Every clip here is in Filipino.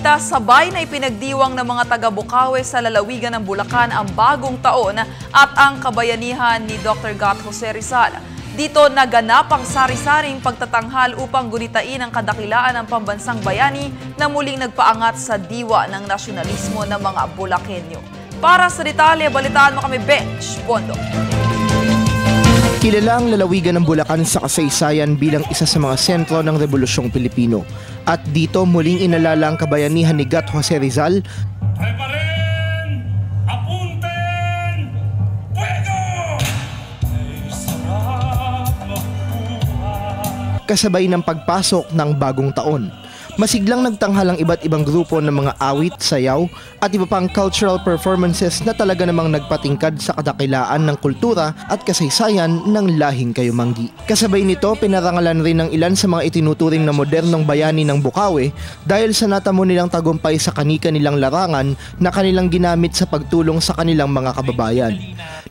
balita, sabay na ipinagdiwang ng mga taga-Bukawe sa lalawigan ng Bulacan ang bagong taon at ang kabayanihan ni Dr. Gat Jose Rizal. Dito naganap ang sari-saring pagtatanghal upang gunitain ang kadakilaan ng pambansang bayani na muling nagpaangat sa diwa ng nasyonalismo ng mga Bulakenyo. Para sa detalye, balitaan mo kami, Bench Bondo. Kilala ang lalawigan ng Bulacan sa kasaysayan bilang isa sa mga sentro ng Rebolusyong Pilipino. At dito muling inalala ang kabayanihan ni Gat Jose Rizal. Preparen! Apunten! Fuego! Kasabay ng pagpasok ng bagong taon. Masiglang nagtanghal ang iba't ibang grupo ng mga awit, sayaw at iba pang cultural performances na talaga namang nagpatingkad sa kadakilaan ng kultura at kasaysayan ng lahing Kayumanggi. Kasabay nito, pinarangalan rin ng ilan sa mga itinuturing na modernong bayani ng Bukawe dahil sa natamo nilang tagumpay sa kanika nilang larangan na kanilang ginamit sa pagtulong sa kanilang mga kababayan.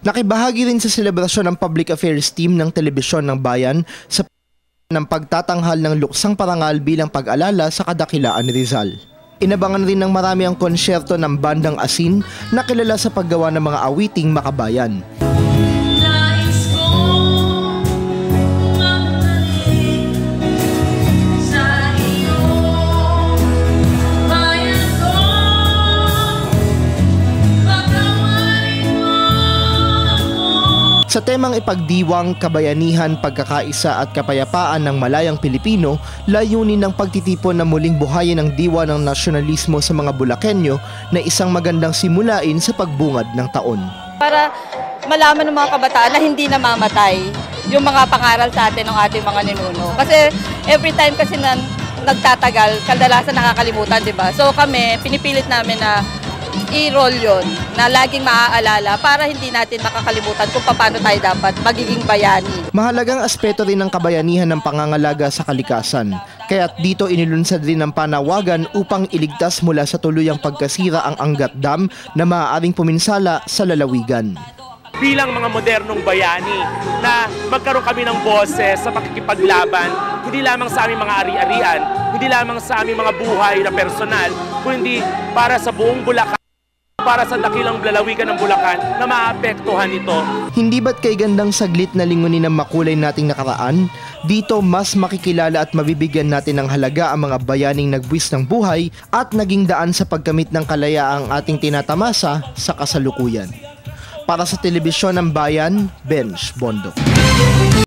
Nakibahagi rin sa selebrasyon ng Public Affairs Team ng Telebisyon ng Bayan sa ng pagtatanghal ng luksang parangal bilang pag-alala sa kadakilaan ni Rizal. Inabangan rin ng marami ang konsyerto ng Bandang Asin na kilala sa paggawa ng mga awiting makabayan. Sa temang ipagdiwang, kabayanihan, pagkakaisa at kapayapaan ng malayang Pilipino, layunin ng pagtitipon na muling buhayin ang diwa ng nasyonalismo sa mga Bulakenyo na isang magandang simulain sa pagbungad ng taon. Para malaman ng mga kabataan na hindi namamatay yung mga pangaral sa atin ng ating mga ninuno. Kasi every time kasi na nagtatagal, kadalasan nakakalimutan, di ba? So kami, pinipilit namin na i-roll yun, na laging maaalala para hindi natin makakalimutan kung paano tayo dapat magiging bayani. Mahalagang aspeto rin ng kabayanihan ng pangangalaga sa kalikasan. Kaya't dito inilunsad rin ng panawagan upang iligtas mula sa tuluyang pagkasira ang Angat Dam na maaaring puminsala sa lalawigan. Bilang mga modernong bayani na magkaroon kami ng boses sa pakikipaglaban, hindi lamang sa aming mga ari-arian, hindi lamang sa aming mga buhay na personal, kundi para sa buong Bulacan, para sa dakilang lalawigan ng Bulacan na maapektuhan ito. Hindi ba't kay gandang saglit na lingunin ng makulay nating nakaraan? Dito mas makikilala at mabibigyan natin ng halaga ang mga bayaning nagbuwis ng buhay at naging daan sa pagkamit ng kalayaang ating tinatamasa sa kasalukuyan. Para sa Telebisyon ng Bayan, Bench Bondo.